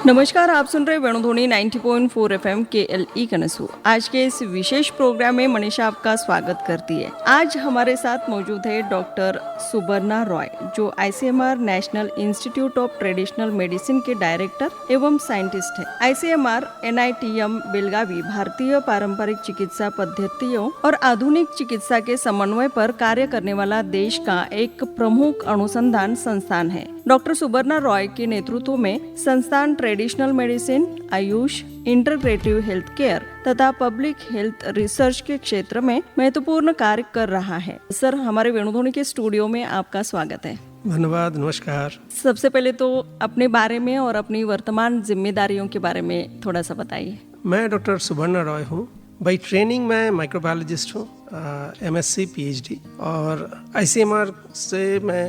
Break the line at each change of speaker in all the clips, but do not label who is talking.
नमस्कार, आप सुन रहे वेणुध्वनि 90.4 एफएम KLE कनसू। आज के इस विशेष प्रोग्राम में मनीषा आपका स्वागत करती है। आज हमारे साथ मौजूद है डॉक्टर सुबर्णा रॉय, जो ICMR national institute of traditional medicine के डायरेक्टर एवं साइंटिस्ट है। ICMR NITM बेलगावी भारतीय पारंपरिक चिकित्सा पद्धतियों और आधुनिक चिकित्सा के समन्वय पर कार्य करने वाला देश का एक प्रमुख अनुसंधान संस्थान है। डॉक्टर सुबर्णा रॉय के नेतृत्व में संस्थान traditional medicine, Ayush, integrative health care तथा पब्लिक हेल्थ रिसर्च के क्षेत्र में महत्वपूर्ण कार्य कर रहा है। सर, हमारे वेणुध्वनि के स्टूडियो में आपका स्वागत है।
धन्यवाद, नमस्कार।
सबसे पहले तो अपने बारे में और अपनी वर्तमान जिम्मेदारियों के बारे में थोड़ा सा बताइए।
मैं डॉक्टर सुबर्णा रॉय हूँ। बाई ट्रेनिंग मैं माइक्रोबायोलॉजिस्ट हूँ, MSc PhD, और ICMR से मैं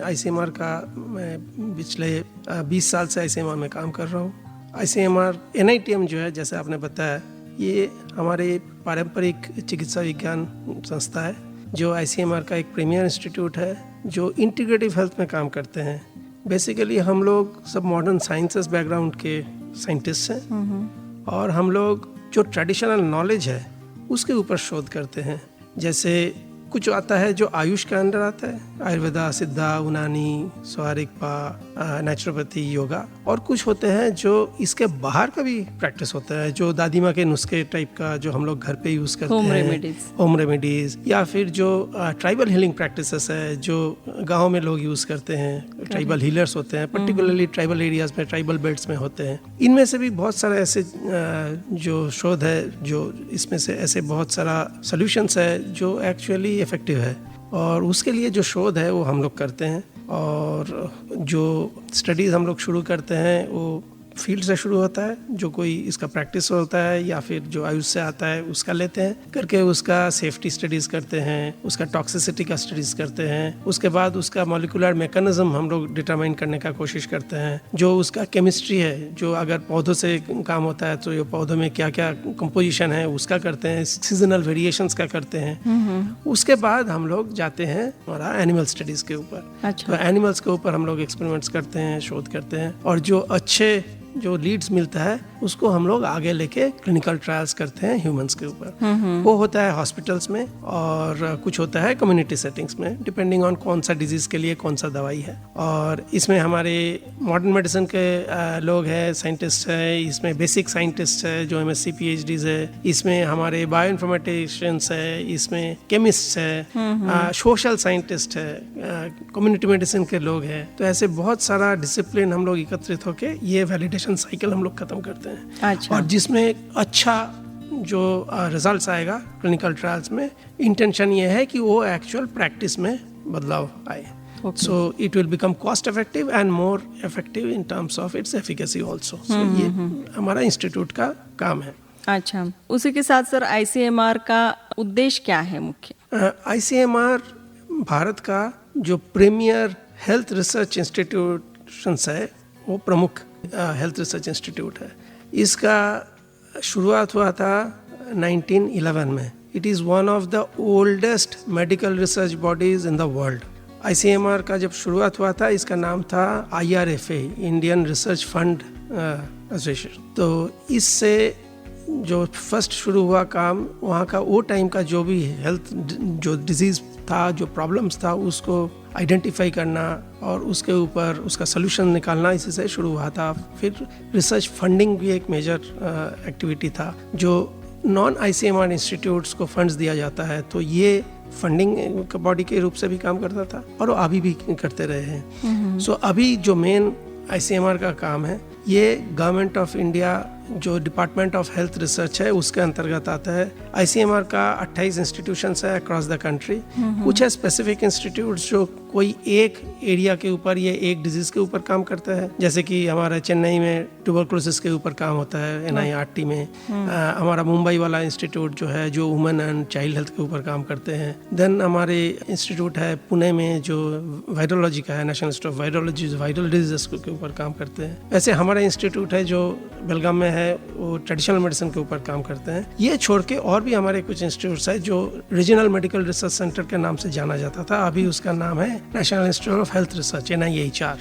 पिछले 20 साल से ICMR में काम कर रहा हूँ। ICMR NITM जो है, जैसे आपने बताया, ये हमारे पारंपरिक चिकित्सा विज्ञान संस्था है, जो ICMR का एक प्रीमियर इंस्टीट्यूट है, जो इंटीग्रेटिव हेल्थ में काम करते हैं। बेसिकली हम लोग सब मॉडर्न साइंसेस बैकग्राउंड के साइंटिस्ट हैं, और हम लोग जो ट्रेडिशनल नॉलेज है उसके ऊपर शोध करते हैं। जैसे कुछ आता है जो आयुष के अंदर आता है, आयुर्वेदा, सिद्धा, यूनानी, स्वारिकपा, नेचुरोपैथी, योगा, और कुछ होते हैं जो इसके बाहर का भी प्रैक्टिस होता है, जो दादी माँ के नुस्खे टाइप का जो हम लोग घर पे यूज़ करते हैं, होम रेमेडीज, या फिर जो ट्राइबल हीलिंग प्रैक्टिसेस है जो गाँव में लोग यूज़ करते हैं, ट्राइबल हीलर्स होते हैं, पर्टिकुलरली ट्राइबल एरियाज में, ट्राइबल बेल्ट्स में होते हैं। इनमें से भी बहुत सारे ऐसे जो शोध है, जो इसमें से ऐसे बहुत सारा सोल्यूशंस है जो एक्चुअली इफेक्टिव है, और उसके लिए जो शोध है वो हम लोग करते हैं। और जो स्टडीज़ हम लोग शुरू करते हैं वो फील्ड से शुरू होता है, जो कोई इसका प्रैक्टिस होता है या फिर जो आयुष से आता है उसका लेते हैं, करके उसका सेफ्टी स्टडीज़ करते हैं, उसका टॉक्सिसिटी का स्टडीज़ करते हैं, उसके बाद उसका मॉलिक्यूलर मैकेनिज्म हम लोग डिटरमाइन करने का कोशिश करते हैं, जो उसका केमिस्ट्री है, जो अगर पौधों से काम होता है तो ये पौधों में क्या क्या कंपोजिशन है उसका करते हैं, सीजनल वेरिएशंस का करते हैं। उसके बाद हम लोग जाते हैं हमारा एनिमल स्टडीज़ के ऊपर। तो एनिमल्स के ऊपर हम लोग एक्सपेरिमेंट्स करते हैं, शोध करते हैं, और जो अच्छे जो लीड्स मिलता है उसको हम लोग आगे लेके क्लिनिकल ट्रायल्स करते हैं ह्यूमंस के ऊपर। वो होता है हॉस्पिटल्स में, और कुछ होता है कम्युनिटी सेटिंग्स में, डिपेंडिंग ऑन कौन सा डिजीज़ के लिए कौन सा दवाई है। और इसमें हमारे मॉडर्न मेडिसिन के लोग हैं, साइंटिस्ट है, इसमें बेसिक साइंटिस्ट है जो MSc PhDs है, इसमें हमारे बायो इन्फॉर्मेटिशियंस है, इसमें केमिस्ट है, सोशल साइंटिस्ट है, कम्युनिटी मेडिसिन के लोग हैं। तो ऐसे बहुत सारा डिसिप्लिन हम लोग एकत्रित होकर ये वैलिडेशन साइकिल हम लोग खत्म करते हैं।
अच्छा।
और जिसमें अच्छा जो रिजल्ट्स आएगा क्लिनिकल ट्रायल्स में, इंटेंशन ये है कि वो एक्चुअल प्रैक्टिस में बदलाव आए। So it will become cost effective and more effective in terms of its efficacy also. So ये हमारा इंस्टीट्यूट का काम है।
अच्छा, उसी के साथ सर ICMR का उद्देश्य क्या है मुख्य?
ICMR भारत का जो प्रीमियर हेल्थ रिसर्च इंस्टीट्यूशंस है, वो प्रमुख हेल्थ रिसर्च इंस्टीट्यूट है। इसका शुरुआत हुआ था 1911 में। It is one of the oldest medical research bodies in the world. ICMR का जब शुरुआत हुआ था, इसका नाम था IRFA, Indian research fund association. तो इससे जो फर्स्ट शुरू हुआ काम, वहाँ का वो टाइम का जो भी हेल्थ जो डिजीज़ था, जो प्रॉब्लम्स था, उसको आइडेंटिफाई करना और उसके ऊपर उसका सलूशन निकालना, इसी से शुरू हुआ था। फिर रिसर्च फंडिंग भी एक मेजर एक्टिविटी था, जो नॉन ICMR इंस्टीट्यूट्स को फंड्स दिया जाता है, तो ये फंडिंग बॉडी के रूप से भी काम करता था, और वो अभी भी करते रहे हैं। सो अभी जो मेन ICMR का काम है, ये गवर्नमेंट ऑफ इंडिया जो डिपार्टमेंट ऑफ हेल्थ रिसर्च है उसके अंतर्गत आता है। ICMR का 28 इंस्टीट्यूशंस है अक्रॉस द कंट्री। कुछ है स्पेसिफिक इंस्टीट्यूट्स जो कोई एक एरिया के ऊपर या एक डिजीज के ऊपर काम करता है, जैसे कि हमारा चेन्नई में ट्यूबरकुलोसिस के ऊपर काम होता है NIRT में। हमारा मुंबई वाला इंस्टीट्यूट जो है, जो वुमेन एंड चाइल्ड हेल्थ के ऊपर काम करते हैं। देन हमारे इंस्टीट्यूट है पुणे में जो वायरोलॉजी का है, national institute of virology, viral diseases के ऊपर काम करते हैं। वैसे हमारा इंस्टीट्यूट है जो बेलगाम में है, वो ट्रेडिशनल मेडिसिन के ऊपर काम करते हैं। ये छोड़ के और भी हमारे कुछ इंस्टीट्यूट्स है जो रीजनल मेडिकल रिसर्च सेंटर के नाम से जाना जाता था, अभी उसका नाम है national institute of health research, NIHR।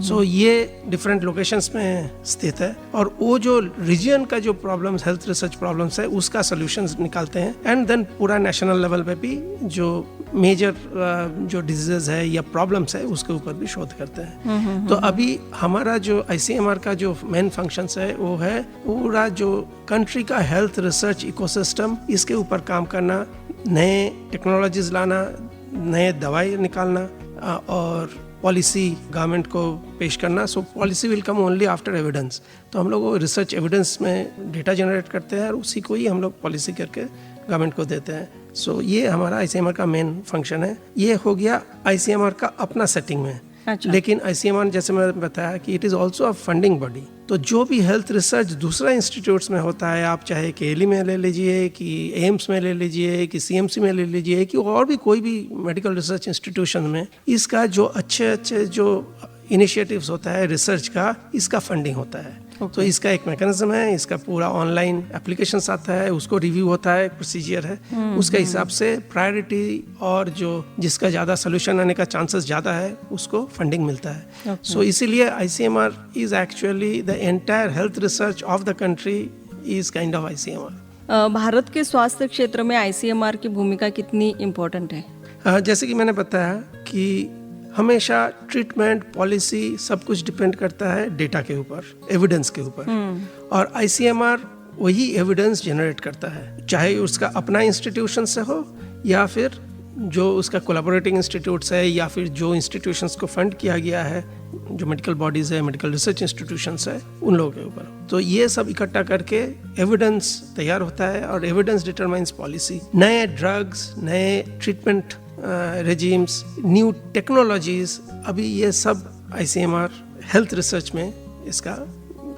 सो ये डिफरेंट लोकेशंस में स्थित है, और वो जो रीजन का जो प्रॉब्लम्स, हेल्थ रिसर्च प्रॉब्लम्स है, उसका सोल्यूशंस निकालते हैं, एंड देन पूरा नेशनल लेवल पे भी जो मेजर जो डिजीजेस है या प्रॉब्लम्स है उसके ऊपर भी शोध करते हैं। तो अभी हमारा जो ICMR का जो मेन फंक्शंस है वो है पूरा जो कंट्री का हेल्थ रिसर्च इकोसिस्टम, इसके ऊपर काम करना, नए टेक्नोलॉजीज लाना, नए दवाई निकालना, और पॉलिसी गवर्नमेंट को पेश करना। So policy will come only after evidence. तो हम लोग रिसर्च एविडेंस में डेटा जनरेट करते हैं और उसी को ही हम लोग पॉलिसी करके गवर्नमेंट को देते हैं। सो ये हमारा ICMR का मेन फंक्शन है। ये हो गया ICMR का अपना सेटिंग में।
अच्छा।
लेकिन ICMR जैसे मैंने बताया कि it is also a funding body. तो जो भी हेल्थ रिसर्च दूसरा इंस्टीट्यूट्स में होता है, आप चाहे KLE में ले लीजिए, कि एम्स में ले लीजिए, कि CMC में ले लीजिए, कि और भी कोई भी मेडिकल रिसर्च इंस्टीट्यूशन में, इसका जो अच्छे अच्छे जो इनिशिएटिव्स होता है रिसर्च का, इसका फंडिंग होता है। तो इसका एक मैकेनिज्म है, इसका पूरा ऑनलाइन एप्लीकेशंस आता है, उसको रिव्यू होता है, प्रोसीजर है, उसके हिसाब से प्रायोरिटी और जो जिसका ज़्यादा सोल्यूशन आने का चांसेस ज़्यादा है उसको फंडिंग मिलता है। सो इसीलिए ICMR is actually the entire health research of the country is kind of ICMR।
Bharat के स्वास्थ्य क्षेत्र में ICMR की भूमिका कितनी इम्पोर्टेंट है?
जैसे कि मैंने बताया कि हमेशा ट्रीटमेंट पॉलिसी सब कुछ डिपेंड करता है डेटा के ऊपर, एविडेंस के ऊपर, और ICMR वही एविडेंस जनरेट करता है, चाहे उसका अपना इंस्टीट्यूशन से हो या फिर जो उसका कोलैबोरेटिंग इंस्टीट्यूट्स है या फिर जो इंस्टीट्यूशंस को फंड किया गया है, जो मेडिकल बॉडीज है, मेडिकल रिसर्च इंस्टीट्यूशंस है, उन लोगों के ऊपर। तो ये सब इकट्ठा करके एविडेंस तैयार होता है और एविडेंस डिटरमाइंस पॉलिसी। नए ड्रग्स, नए ट्रीटमेंट रेजिम्स, न्यू टेक्नोलॉजीज, अभी ये सब ICMR हेल्थ रिसर्च में इसका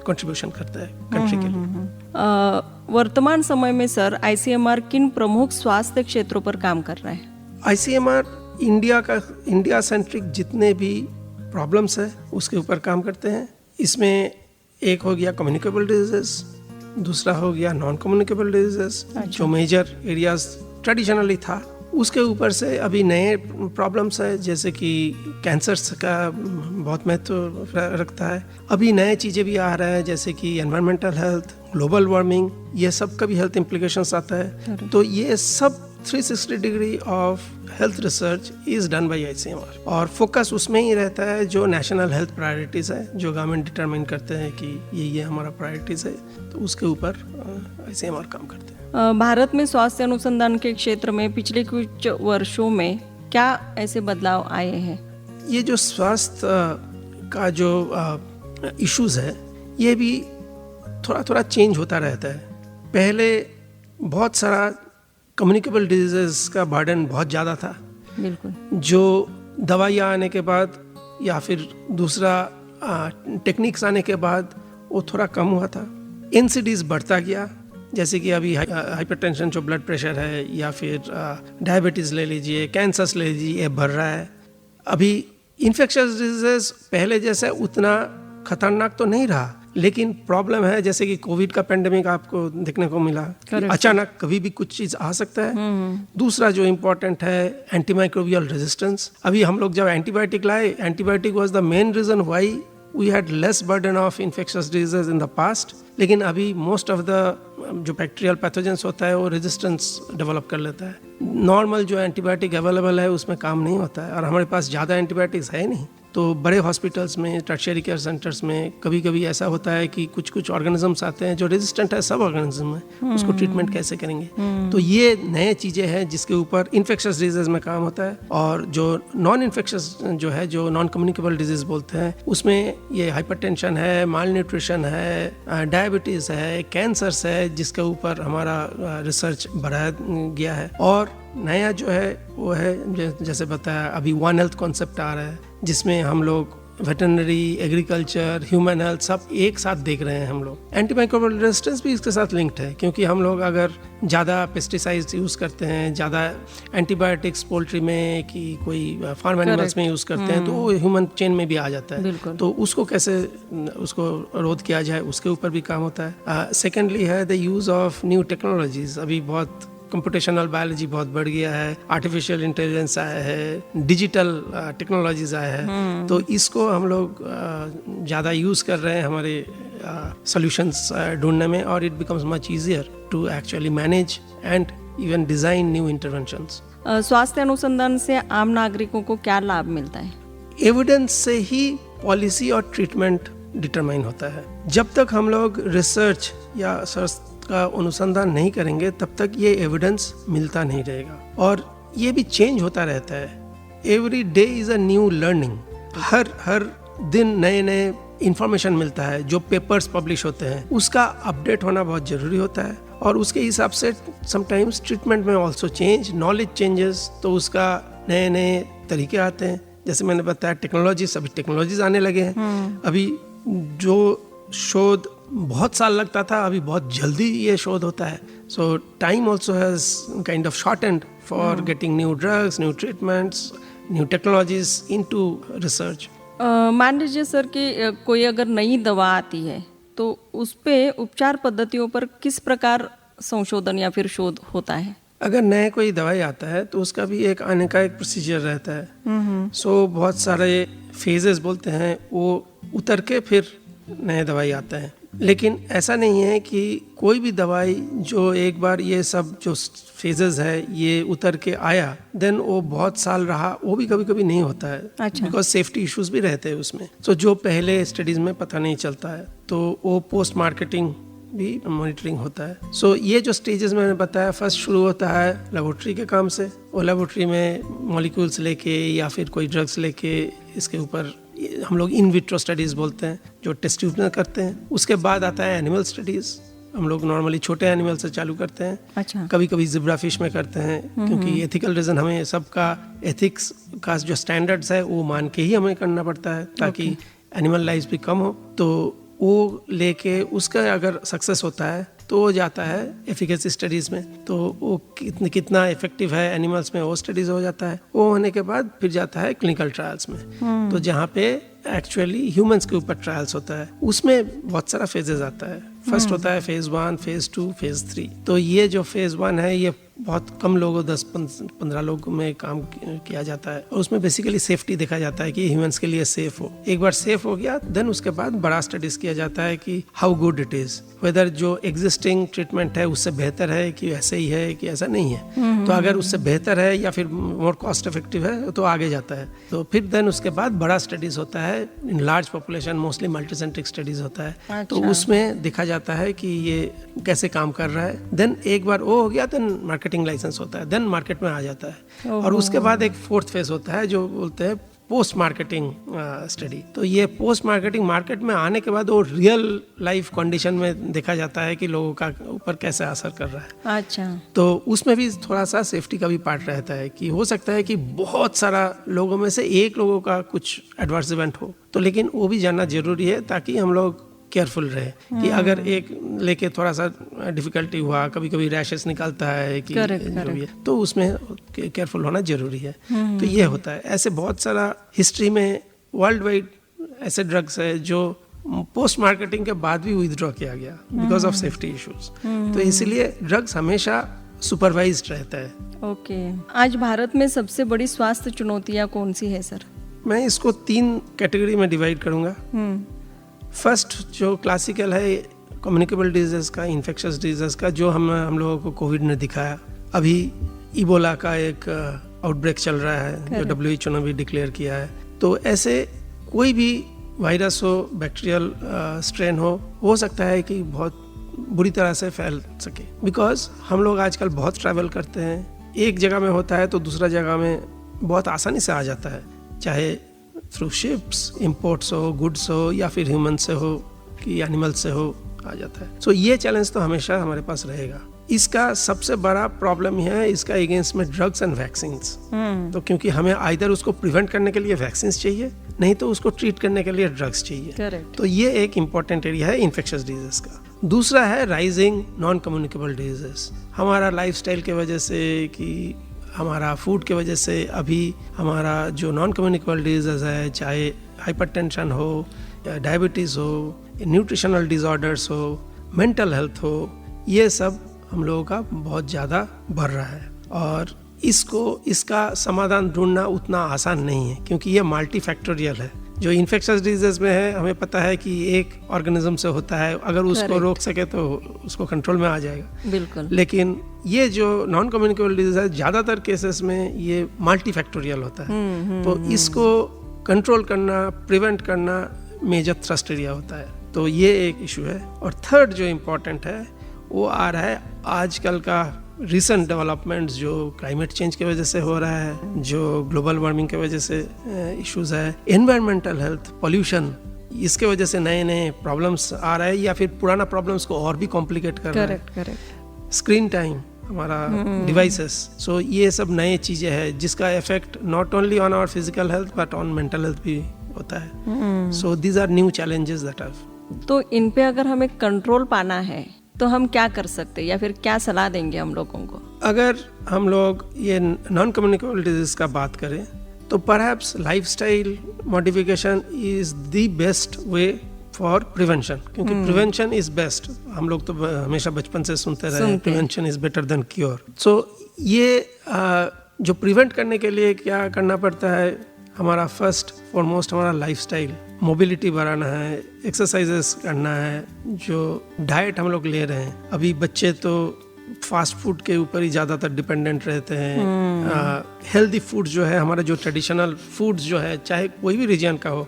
कंट्रीब्यूशन करता है कंट्री के लिए।
वर्तमान समय में सर ICMR किन प्रमुख स्वास्थ्य क्षेत्रों पर काम कर रहा है?
ICMR इंडिया सेंट्रिक जितने भी प्रॉब्लम्स है उसके ऊपर काम करते हैं। इसमें एक हो गया कम्युनिकेबल डिजीजेस, दूसरा हो गया नॉन कम्युनिकेबल डिजीजेस, जो मेजर एरियाज ट्रेडिशनली था, उसके ऊपर से अभी नए प्रॉब्लम्स है, जैसे कि कैंसर्स का बहुत महत्व रखता है। अभी नए चीज़ें भी आ रहा है, जैसे कि एनवायरमेंटल हेल्थ, ग्लोबल वार्मिंग, ये सब का भी हेल्थ इम्प्लीकेशंस आता है। तो ये सब 360 degree of health research is done by ICMR, और फोकस उसमें ही रहता है जो नेशनल हेल्थ प्रायोरिटीज़ है, जो गवर्नमेंट डिटरमाइन करते हैं कि ये हमारा प्रायोरिटीज़ है, तो उसके ऊपर ICMR काम करते हैं।
भारत में स्वास्थ्य अनुसंधान के क्षेत्र में पिछले कुछ वर्षों में क्या ऐसे बदलाव आए हैं?
ये जो स्वास्थ्य का जो इश्यूज है, ये भी थोड़ा थोड़ा चेंज होता रहता है। पहले बहुत सारा कम्युनिकेबल डिजीजेस का बर्डन बहुत ज़्यादा था,
बिल्कुल,
जो दवाइयाँ आने के बाद या फिर दूसरा टेक्निक्स आने के बाद वो थोड़ा कम हुआ था। NCDs बढ़ता गया, जैसे कि अभी हाइपरटेंशन जो ब्लड प्रेशर है, या फिर डायबिटीज़ ले लीजिए, कैंसर्स ले लीजिए, ये बढ़ रहा है। अभी इन्फेक्शियस डिजीजेस पहले जैसे उतना खतरनाक तो नहीं रहा, लेकिन प्रॉब्लम है, जैसे कि कोविड का पेंडेमिक आपको देखने को मिला, अचानक कभी भी कुछ चीज़ आ सकता है। दूसरा जो इम्पोर्टेंट है एंटीमाइक्रोबियल रेजिस्टेंस। अभी हम लोग जब एंटीबायोटिक लाए, antibiotic was the main reason why we had less burden of infectious diseases in the past, लेकिन अभी most of the जो बैक्टीरियल पैथोजेंस होता है वो रेजिस्टेंस डेवलप कर लेता है। नॉर्मल जो एंटीबायोटिक अवेलेबल है उसमें काम नहीं होता है, और हमारे पास ज़्यादा एंटीबायोटिक्स है नहीं। तो बड़े हॉस्पिटल्स में, टर्शियरी केयर सेंटर्स में कभी कभी ऐसा होता है कि कुछ कुछ ऑर्गेनिजम्स आते हैं जो रेजिस्टेंट है सब ऑर्गेनिज्म में, उसको ट्रीटमेंट कैसे करेंगे। तो ये नए चीज़ें हैं जिसके ऊपर इन्फेक्शियस डिजीज में काम होता है, और जो नॉन इन्फेक्शियस जो है, जो नॉन कम्युनिकेबल डिजीज बोलते हैं, उसमें ये हाइपरटेंशन है, माल न्यूट्रिशन है, डायबिटीज़ है, कैंसर्स है, जिसके ऊपर हमारा रिसर्च बढ़ाया गया है। और नया जो है वो है, जैसे बताया, अभी वन हेल्थ कॉन्सेप्ट आ रहा है, जिसमें हम लोग वेटरनरी, एग्रीकल्चर, ह्यूमन हेल्थ सब एक साथ देख रहे हैं हम लोग। एंटी माइक्रोबियल रेजिस्टेंस भी इसके साथ लिंक्ड है, क्योंकि हम लोग अगर ज़्यादा पेस्टिसाइड्स यूज़ करते हैं, ज़्यादा एंटीबायोटिक्स पोल्ट्री में कि कोई फार्म एनिमल्स में यूज़ करते हैं, तो वो ह्यूमन चेन में भी आ जाता है। तो उसको कैसे उसको रोध किया जाए, उसके ऊपर भी काम होता है। सेकेंडली है the use of new technologies. अभी बहुत कंप्यूटेशनल बायोलॉजी बहुत बढ़ गया है, आर्टिफिशियल इंटेलिजेंस आया है, डिजिटल टेक्नोलॉजीज आया है, तो इसको हम लोग ज़्यादा यूज़ कर रहे हैं हमारे सॉल्यूशंस ढूंढने में, और it becomes much easier to actually manage and even design new interventions.
स्वास्थ्य अनुसंधान से आम नागरिकों को क्या लाभ मिलता है?
एविडेंस से ही पॉलिसी और ट्रीटमेंट डिटरमाइन होता है। जब तक हम लोग रिसर्च या स्वास्थ्य का अनुसंधान नहीं करेंगे, तब तक ये एविडेंस मिलता नहीं रहेगा, और ये भी चेंज होता रहता है। Every day is a new learning. हर दिन नए नए इंफॉर्मेशन मिलता है। जो पेपर्स पब्लिश होते हैं उसका अपडेट होना बहुत जरूरी होता है, और उसके हिसाब से समटाइम्स ट्रीटमेंट में ऑल्सो चेंज, नॉलेज चेंजेस, तो उसका नए नए तरीके आते हैं। जैसे मैंने बताया टेक्नोलॉजीज, अभी टेक्नोलॉजीज आने लगे हैं। अभी जो शोध बहुत साल लगता था, अभी बहुत जल्दी ये शोध होता है। सो time also has kind of shortened for getting new drugs, new treatments, new technologies into research.
मान लीजिए सर कि कोई अगर नई दवा आती है तो उस पे उपचार पद्धतियों पर किस प्रकार संशोधन या फिर शोध होता है?
अगर नए कोई दवाई आता है तो उसका भी एक आने का एक प्रोसीजर रहता है। सो बहुत सारे फेजेस बोलते हैं, वो उतर के फिर नए दवाई आता है। लेकिन ऐसा नहीं है कि कोई भी दवाई जो एक बार ये सब जो फेजेस है ये उतर के आया देन वो बहुत साल रहा, वो भी कभी कभी नहीं होता है।
अच्छा।
बिकॉज सेफ्टी इश्यूज भी रहते हैं उसमें। सो जो पहले स्टडीज में पता नहीं चलता है तो वो पोस्ट मार्केटिंग भी मॉनिटरिंग होता है। सो ये जो स्टेजेस मैंने बताया, फर्स्ट शुरू होता है लेबोरेटरी के काम से। वो लेबोरेटरी में मॉलिक्यूल्स लेके या फिर कोई ड्रग्स लेके इसके ऊपर हम लोग इन विट्रो स्टडीज़ बोलते हैं, जो टेस्ट ट्यूब में करते हैं। उसके बाद आता है एनिमल स्टडीज़। हम लोग नॉर्मली छोटे एनिमल से चालू करते हैं।
अच्छा।
कभी कभी जिब्रा फिश में करते हैं, क्योंकि एथिकल रीज़न, हमें सबका एथिक्स का जो स्टैंडर्ड्स है वो मान के ही हमें करना पड़ता है, ताकि एनिमल लाइफ भी कम हो। तो वो लेके उसका अगर सक्सेस होता है तो वो जाता है एफिकेसी स्टडीज़ में, तो वो कितना इफेक्टिव है एनिमल्स में, वो स्टडीज़ हो जाता है। वो होने के बाद फिर जाता है क्लिनिकल ट्रायल्स में, तो जहाँ पे एक्चुअली ह्यूमंस के ऊपर ट्रायल्स होता है। उसमें बहुत सारा फेजेस आता है। फर्स्ट होता है फेज 1, फेज 2, फेज 3। तो ये जो फेज 1 है ये बहुत कम लोगों, 10-15 लोगों में काम किया जाता है, और उसमें बेसिकली सेफ्टी देखा जाता है कि ह्यूमंस के लिए सेफ हो। एक बार सेफ हो गया देन उसके बाद बड़ा स्टडीज किया जाता है कि how good it is, whether जो एग्जिस्टिंग ट्रीटमेंट है उससे बेहतर है कि ऐसे ही है कि ऐसा नहीं है। तो अगर उससे बेहतर है या फिर मोर कॉस्ट इफेक्टिव है तो आगे जाता है। तो फिर देन उसके बाद बड़ा स्टडीज होता है in large population, mostly multicentric studies होता है।
अच्छा।
तो उसमें देखा जाता है कि ये कैसे काम कर रहा है। देन एक बार वो हो गया देन मार्केटिंग लाइसेंस होता है, देन मार्केट में आ जाता है। और उसके बाद एक फोर्थ फेज होता है जो बोलते हैं पोस्ट मार्केटिंग स्टडी। तो ये पोस्ट मार्केटिंग मार्केट में आने के बाद वो रियल लाइफ कंडीशन में देखा जाता है कि लोगों का ऊपर कैसे असर कर रहा है।
अच्छा।
तो उसमें भी थोड़ा सा सेफ्टी का भी पार्ट रहता है कि हो सकता है कि बहुत सारा लोगों में से एक लोगों का कुछ एडवर्स इवेंट हो, तो लेकिन वो भी जानना जरूरी है ताकि हम लोग केयरफुल रहे कि अगर एक लेके थोड़ा सा डिफिकल्टी हुआ, कभी कभी रैशेस निकलता है कि जो भी है, तो उसमें केयरफुल होना जरूरी है। तो ये होता है। ऐसे बहुत सारा हिस्ट्री में वर्ल्ड वाइड ऐसे ड्रग्स है जो पोस्ट मार्केटिंग के बाद भी विथड्रॉ किया गया बिकॉज ऑफ सेफ्टी इश्यूज। तो इसलिए ड्रग्स हमेशा सुपरवाइज्ड रहता है।
ओके। आज भारत में सबसे बड़ी स्वास्थ्य चुनौतियाँ कौन सी है सर?
मैं इसको 3 कैटेगरी में डिवाइड करूंगा। फर्स्ट जो क्लासिकल है कम्युनिकेबल डिजीज का, इन्फेक्शियस डिजीज का, जो हम लोगों को कोविड ने दिखाया। अभी इबोला का एक आउटब्रेक चल रहा है जो WHO ने भी डिक्लेयर किया है। तो ऐसे कोई भी वायरस हो, बैक्टीरियल स्ट्रेन हो सकता है कि बहुत बुरी तरह से फैल सके, बिकॉज हम लोग आजकल बहुत ट्रैवल करते हैं। एक जगह में होता है तो दूसरा जगह में बहुत आसानी से आ जाता है, चाहे थ्रू शिप्स, इंपोर्ट्स हो, गुड्स हो, या फिर ह्यूमन से हो कि एनिमल से हो, आ जाता है। सो ये चैलेंज तो हमेशा हमारे पास रहेगा। इसका सबसे बड़ा प्रॉब्लम यह है इसका अगेंस्ट में ड्रग्स एंड वैक्सीन। तो क्योंकि हमें आइदर उसको प्रिवेंट करने के लिए वैक्सीन चाहिए, नहीं तो उसको ट्रीट करने के लिए ड्रग्स चाहिए।
Correct.
तो ये एक इम्पॉर्टेंट एरिया है इन्फेक्शियस डिजीज का। दूसरा है राइजिंग नॉन कम्युनिकेबल डिजीजेस। हमारा लाइफस्टाइल के वजह से कि हमारा फूड के वजह से अभी हमारा जो नॉन कम्युनिकेबल डिजीजेस है, चाहे हाइपरटेंशन हो या डायबिटीज़ हो, न्यूट्रिशनल डिसऑर्डर्स हो, मेंटल हेल्थ हो, ये सब हम लोगों का बहुत ज़्यादा बढ़ रहा है। और इसका समाधान ढूंढना उतना आसान नहीं है क्योंकि ये मल्टी फैक्टोरियल है। जो इन्फेक्शियस डिजीज में है हमें पता है कि एक ऑर्गेनिज्म से होता है, अगर उसको रोक सके तो उसको कंट्रोल में आ जाएगा।
बिल्कुल।
लेकिन ये जो नॉन कम्युनिकेबल डिजीज है ज़्यादातर केसेस में ये मल्टी फैक्टोरियल होता है। तो इसको कंट्रोल करना, प्रिवेंट करना मेजर थ्रस्ट एरिया होता है। तो ये एक इशू है। और थर्ड जो इम्पोर्टेंट है वो आ रहा है आजकल का रिसेंट डेवलपमेंट्स जो क्लाइमेट चेंज की वजह से हो रहा है, जो ग्लोबल वार्मिंग की वजह से इश्यूज है, एनवायरमेंटल हेल्थ, पोल्यूशन, इसके वजह से नए नए प्रॉब्लम्स आ रहा है या फिर पुराना प्रॉब्लम्स को और भी कॉम्प्लिकेट कर रहा है।
करेक्ट।
स्क्रीन टाइम, हमारा डिवाइसेस, सो ये सब नए चीज़ें हैं जिसका effect not only on our physical health but on mental health भी होता है। So these are new challenges that have.
तो इन पे अगर हमें कंट्रोल पाना है तो हम क्या कर सकते हैं या फिर क्या सलाह देंगे हम लोगों को?
अगर हम लोग ये नॉन कम्युनिकेबल डिजीज का बात करें तो perhaps lifestyle modification is the best way for prevention, क्योंकि प्रिवेंशन इज बेस्ट। हम लोग तो हमेशा बचपन से सुनते रहे prevention is better than cure. So ये जो प्रिवेंट करने के लिए क्या करना पड़ता है, हमारा फर्स्ट फॉरमोस्ट हमारा लाइफस्टाइल, मोबिलिटी बढ़ाना है, एक्सरसाइजेस करना है, जो डाइट हम लोग ले रहे हैं। अभी बच्चे तो फास्ट फूड के ऊपर ही ज़्यादातर डिपेंडेंट रहते हैं। हेल्दी फूड जो है, हमारा जो ट्रेडिशनल फूड्स जो है, चाहे कोई भी रीजन का हो,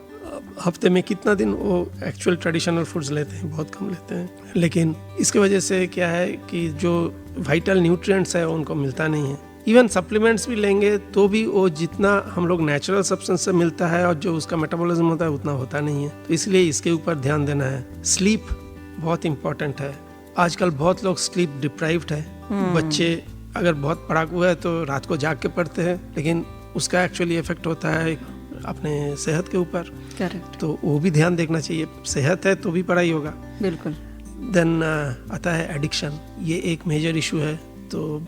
हफ्ते में कितना दिन वो एक्चुअल ट्रेडिशनल फूड्स लेते हैं, बहुत कम लेते हैं। लेकिन इसकी वजह से क्या है कि जो वाइटल न्यूट्रिएंट्स है उनको मिलता नहीं है। इवन सप्लीमेंट्स भी लेंगे तो भी वो जितना हम लोग नेचुरल सब्सटेंस से मिलता है और जो उसका मेटाबॉलिज्म होता है उतना होता नहीं है। तो इसलिए इसके ऊपर ध्यान देना है। स्लीप बहुत इम्पोर्टेंट है। आजकल बहुत लोग स्लीप डिप्राइव्ड है। बच्चे अगर बहुत पढ़ाकू है तो रात को जाग के पढ़ते हैं, लेकिन उसका एक्चुअली इफेक्ट होता है अपने सेहत के ऊपर।
करेक्ट।
तो वो भी ध्यान देखना चाहिए। सेहत है तो भी पढ़ाई होगा।
बिल्कुल।
देन आता है एडिक्शन, ये एक मेजर इशू है। तो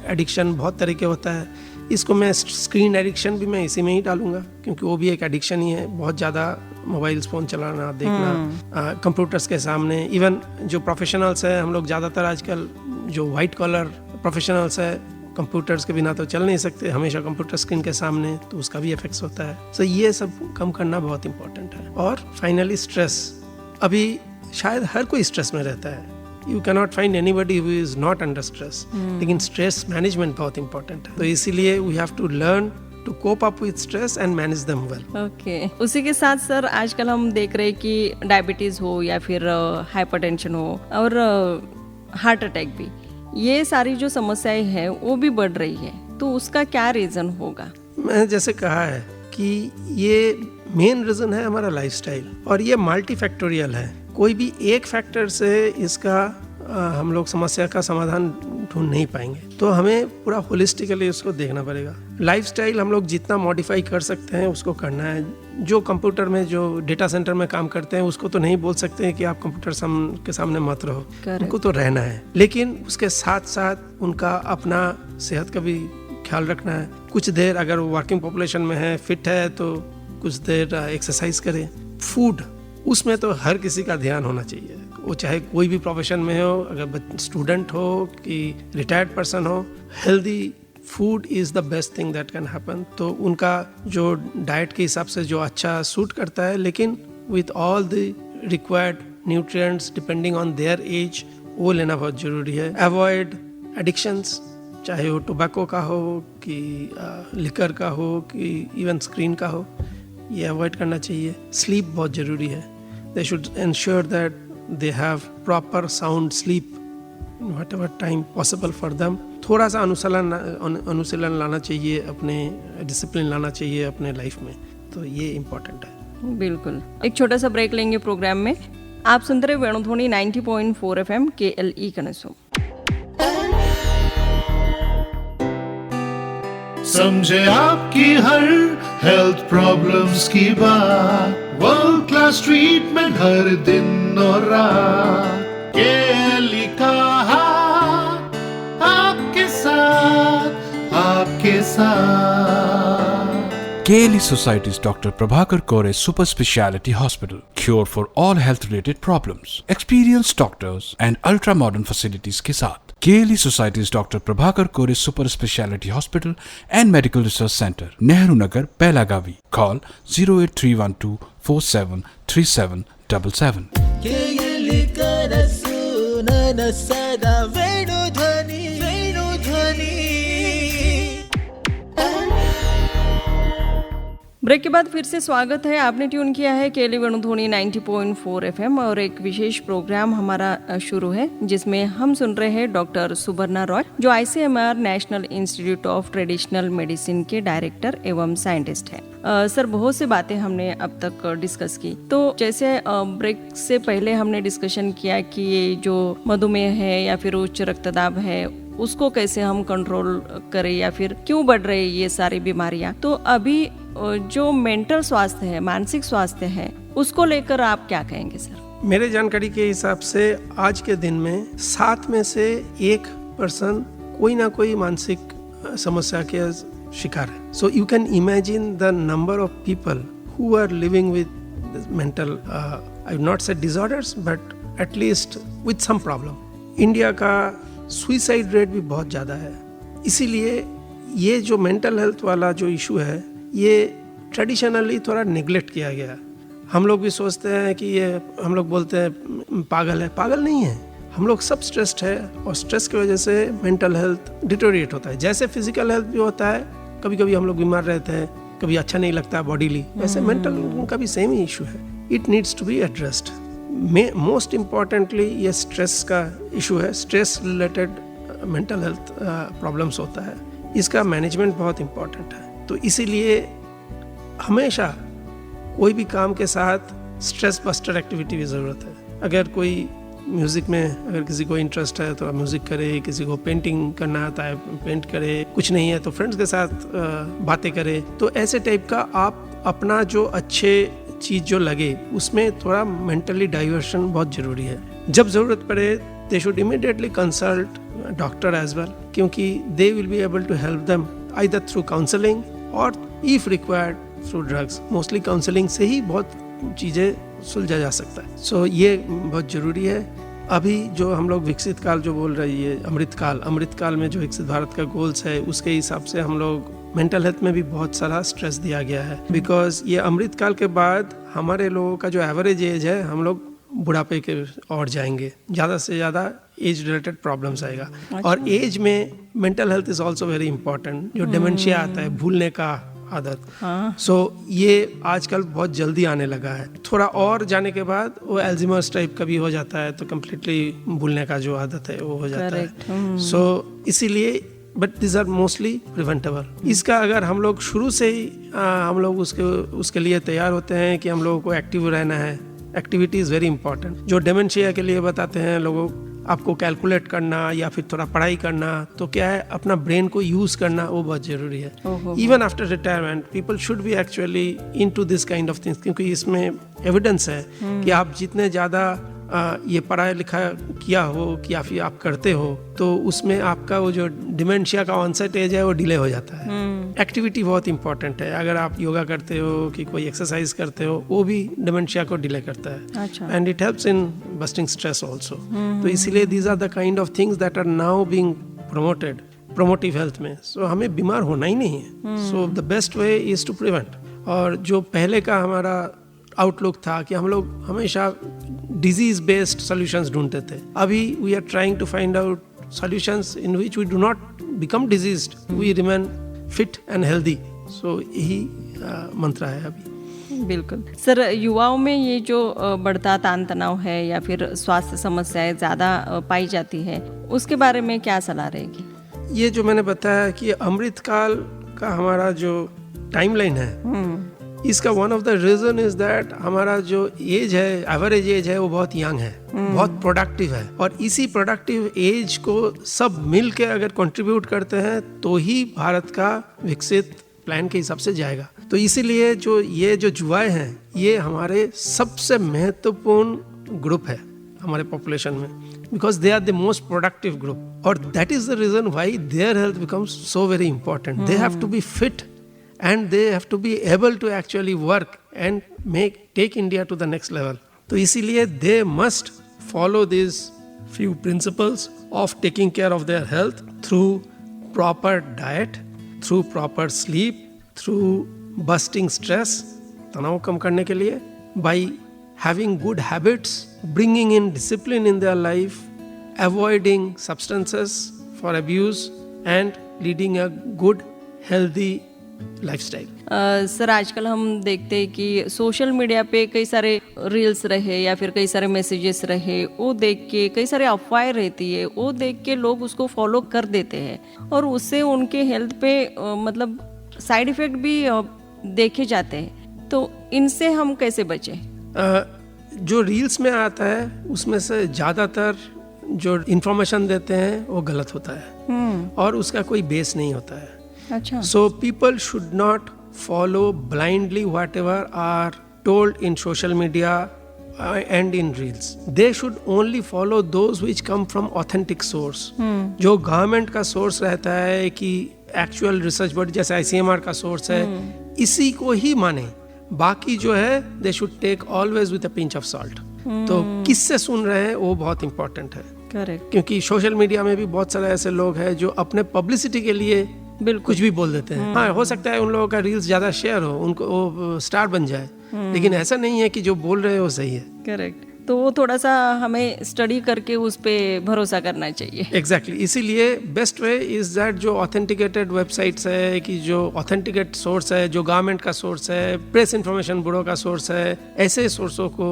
एडिक्शन बहुत तरह के होता है। इसको मैं स्क्रीन एडिक्शन भी मैं इसी में ही डालूंगा, क्योंकि वो भी एक एडिक्शन ही है। बहुत ज़्यादा मोबाइल फ़ोन चलाना, देखना, कंप्यूटर्स के सामने। इवन जो प्रोफेशनल्स हैं, हम लोग ज़्यादातर आजकल जो वाइट कॉलर प्रोफेशनल्स है, कंप्यूटर्स के बिना तो चल नहीं सकते, हमेशा कंप्यूटर स्क्रीन के सामने, तो उसका भी इफेक्ट्स होता है। सो ये सब कम करना बहुत इंपॉर्टेंट है। और फाइनली स्ट्रेस, अभी शायद हर कोई स्ट्रेस में रहता है। You cannot find anybody who is not under stress. लेकिन स्ट्रेस मैनेजमेंट बहुत इंपॉर्टेंट है। तो इसीलिए we have to learn to cope up with stress and manage them well.
Okay. उसी के साथ सर आजकल हम देख रहे हैं कि डायबिटीज हो या फिर हाइपरटेंशन हो और हार्ट अटैक भी, ये सारी जो समस्याएं हैं वो भी बढ़ रही है। तो उसका क्या रीजन होगा?
मैंने जैसे कहा है कि ये मेन रीजन है हमारा लाइफस्टाइल, और ये मल्टी फैक्टोरियल है। कोई भी एक फैक्टर से इसका हम लोग समस्या का समाधान ढूंढ नहीं पाएंगे। तो हमें पूरा होलिस्टिकली उसको देखना पड़ेगा। लाइफस्टाइल हम लोग जितना मॉडिफाई कर सकते हैं उसको करना है। जो कंप्यूटर में, जो डेटा सेंटर में काम करते हैं, उसको तो नहीं बोल सकते हैं कि आप कंप्यूटर के सामने मत रहो, उनको तो रहना है। लेकिन उसके साथ साथ उनका अपना सेहत का भी ख्याल रखना है। कुछ देर अगर वर्किंग पॉपुलेशन में है, फिट है, तो कुछ देर एक्सरसाइज करें। फूड, उसमें तो हर किसी का ध्यान होना चाहिए, वो चाहे कोई भी प्रोफेशन में हो, अगर स्टूडेंट हो कि रिटायर्ड पर्सन हो। Healthy food is the best thing that can happen. तो उनका जो डाइट के हिसाब से जो अच्छा सूट करता है, लेकिन with all the required nutrients depending on their age, वो लेना बहुत ज़रूरी है। अवॉइड एडिक्शंस, चाहे वो टोबैको का हो कि लिकर का हो कि इवन स्क्रीन का हो, ये अवॉइड करना चाहिए। स्लीप बहुत ज़रूरी है। They should ensure that they have proper sound sleep whatever time possible for them। थोड़ा सा अनुशीलन लाना चाहिए, अपने डिसिप्लिन लाना चाहिए अपने लाइफ में। तो ये इम्पोर्टेंट है।
बिल्कुल। एक छोटा सा ब्रेक लेंगे प्रोग्राम में। आप सुन रहे वेणुध्वनि 90.4 FM KLE कनसू।
समझे आपकी हर हेल्थ प्रॉब्लम्स की बात, वर्ल्ड क्लास ट्रीटमेंट हर दिन और रात, केएलई का हाथ आपके साथ, आपके साथ।
KLE Society's Dr. Prabhakar Kore Super Speciality Hospital. Cure for all health related problems. Experienced doctors and ultra modern facilities के साथ KLE Society's Dr. Prabhakar Kore Super Speciality Hospital and Medical Research Center, Nehru Nagar, Pelagavi. Call 08312 473777.
KLE ಕನಸು ನನ್ನ ಸದಾ Venudhwani Venudhwani.
Break के बाद फिर से स्वागत है। आपने ट्यून किया है केएलई वेणुध्वनि 90.4 एफएम और एक विशेष प्रोग्राम हमारा शुरू है जिसमें हम सुन रहे हैं डॉक्टर सुबर्णा रॉय जो ICMR national institute of traditional medicine के डायरेक्टर एवं साइंटिस्ट हैं। सर, बहुत सी बातें हमने अब तक डिस्कस की। तो जैसे ब्रेक से पहले हमने डिस्कशन किया कि ये जो मधुमेह है या फिर उच्च रक्तदाब है उसको कैसे हम कंट्रोल करें या फिर क्यों बढ़ रही ये सारी बीमारियां। तो अभी जो मेंटल स्वास्थ्य है, मानसिक स्वास्थ्य है, उसको लेकर आप क्या कहेंगे सर?
मेरे जानकारी के हिसाब से आज के दिन में 7 में से 1% कोई ना कोई मानसिक समस्या के शिकार है। So you can imagine the number of people who are living with mental, I will not say disorders, but at least with some problem. India का सुइसाइड रेट भी बहुत ज़्यादा है। इसीलिए ये जो मेंटल हेल्थ वाला जो इशू है ये ट्रेडिशनली थोड़ा निगलेक्ट किया गया। हम लोग भी सोचते हैं कि ये, हम लोग बोलते हैं पागल है, पागल नहीं है। हम लोग सब स्ट्रेस्ड है और स्ट्रेस की वजह से मेंटल हेल्थ डिटोरिएट होता है। जैसे फिजिकल हेल्थ भी होता है, कभी कभी हम लोग बीमार रहते हैं, कभी अच्छा नहीं लगता बॉडीली, वैसे मेंटल का भी सेम ही इशू है। It needs to be addressed. Most importantly ये स्ट्रेस का इशू है। Stress related mental health problems होता है, इसका मैनेजमेंट बहुत इम्पॉर्टेंट है। तो इसीलिए हमेशा कोई भी काम के साथ स्ट्रेस बस्टर एक्टिविटी की ज़रूरत है। अगर कोई म्यूज़िक में, अगर किसी को इंटरेस्ट है तो म्यूज़िक करे, किसी को पेंटिंग करना आता है पेंट करे, कुछ नहीं है तो फ्रेंड्स के साथ बातें करे। तो ऐसे टाइप का आप अपना जो अच्छे चीज़ जो लगे उसमें थोड़ा मेंटली डाइवर्शन बहुत ज़रूरी है। जब ज़रूरत पड़े they should immediately consult doctor as well, क्योंकि they will be able to help them either through counselling और if required through drugs. Mostly counselling से ही बहुत चीज़ें सुलझा जा सकता है। सो ये बहुत ज़रूरी है। अभी जो हम लोग विकसित काल जो बोल रही है, अमृत काल में जो विकसित भारत का गोल्स है उसके हिसाब से हम लोग मेंटल हेल्थ में भी बहुत सारा स्ट्रेस दिया गया है। बिकॉज ये अमृत काल के बाद हमारे लोगों का जो एवरेज एज है, हम लोग बुढ़ापे के और जाएंगे, ज़्यादा से ज़्यादा एज रिलेटेड प्रॉब्लम्स आएगा। और एज में mental health is also very important. जो डिमेंशिया आता है, भूलने का आदत, सो ये आजकल बहुत जल्दी आने लगा है। थोड़ा और जाने के बाद वो एल्जीमर्स टाइप का भी हो जाता है, तो कम्प्लीटली भूलने का जो आदत है वो हो जाता है। सो इसीलिए but this are mostly preventable. इसका अगर हम लोग शुरू से ही हम लोग उसके लिए तैयार होते हैं कि हम लोगों को एक्टिव रहना है। Activity is very important. जो डिमेंशिया के लिए बताते हैं लोगों आपको कैलकुलेट करना या फिर थोड़ा पढ़ाई करना, तो क्या है अपना ब्रेन को यूज़ करना वो बहुत ज़रूरी है। Even after retirement people should be actually into this kind of things, क्योंकि इसमें एविडेंस है कि आप जितने ज़्यादा ये पढ़ाई लिखा किया हो कि या फिर आप करते हो तो उसमें आपका वो जो डिमेंशिया का ऑनसेट एज है वो डिले हो जाता है। एक्टिविटी बहुत इंपॉर्टेंट है। अगर आप योगा करते हो कि कोई एक्सरसाइज करते हो, वो भी डिमेंशिया को डिले करता है। And it helps in busting stress also. तो इसीलिए these are the kind of things that are now being promoted promotive health में। सो हमें बीमार होना ही नहीं है। So the best way is to prevent. और जो पहले का हमारा आउटलुक था कि हम लोग हमेशा डिजीज बेस्ड सॉल्यूशंस ढूंढते थे, अभी we are trying to find out solutions in which we do not become diseased, we remain fit and healthy. So यही मंत्र है अभी।
बिल्कुल सर, युवाओं में ये जो बढ़ता तान तनाव है या फिर स्वास्थ्य समस्याएं ज़्यादा पाई जाती है, उसके बारे में क्या सलाह रहेगी?
ये जो मैंने बताया कि अमृत काल का हमारा जो टाइमलाइन है इसका one of the reason is that हमारा जो एज है, एवरेज एज है, वो बहुत यंग है, बहुत प्रोडक्टिव है, और इसी प्रोडक्टिव एज को सब मिल के अगर कंट्रीब्यूट करते हैं तो ही भारत का विकसित प्लान के हिसाब से जाएगा। तो इसीलिए ये जो युवाएं हैं, ये हमारे सबसे महत्वपूर्ण ग्रुप है हमारे पॉपुलेशन में, because they are the most productive group, और that is the reason why their health becomes so very important. They have to be fit and they have to be able to actually work and take India to the next level. तो इसीलिए they must follow these few principles of taking care of their health through proper diet, through proper sleep, through busting stress, तनाव कम करने के लिए, by having good habits, bringing in discipline in their life, avoiding substances for abuse and leading a good healthy lifestyle.
Sir, आजकल हम देखते हैं कि social media पे कई सारे रील्स रहे या फिर कई सारे मैसेजेस रहे, वो देख के कई सारे अफवाहें रहती है, वो देख के लोग उसको फॉलो कर देते हैं और उससे उनके हेल्थ पे मतलब साइड इफेक्ट भी देखे जाते हैं। तो इनसे हम कैसे बचें?
जो रील्स में आता है उसमें से ज़्यादातर जो इन्फॉर्मेशन देते हैं वो गलत होता है और उसका कोई बेस नहीं होता है।
अच्छा।
So people should not follow blindly whatever are told in social media and in reels. They should only follow those which come from authentic source. जो गवर्नमेंट का सोर्स रहता है कि एक्चुअल रिसर्च बॉडी जैसे ICMR का source है, इसी को ही माने। बाकी जो है they should take always with a pinch of salt. तो किससे सुन रहे हैं वो बहुत इंपॉर्टेंट है।
करेक्ट।
क्योंकि सोशल मीडिया में भी बहुत सारे ऐसे लोग हैं जो अपने पब्लिसिटी के लिए बिल्कुल कुछ भी बोल देते हैं। हाँ, हो सकता है उन लोगों का रील्स ज्यादा शेयर हो, उनको वो स्टार बन जाए, लेकिन ऐसा नहीं है कि जो बोल रहे हैं वो सही है।
करेक्ट। तो वो थोड़ा सा हमें स्टडी करके उस पे भरोसा करना चाहिए।
एग्जैक्टली इसीलिए बेस्ट वे इज दैट जो ऑथेंटिकेटेड वेबसाइट्स है, कि जो ऑथेंटिकेट सोर्स है, जो गवर्नमेंट का सोर्स है, प्रेस इंफॉर्मेशन ब्यूरो का सोर्स है, ऐसे सोर्सों को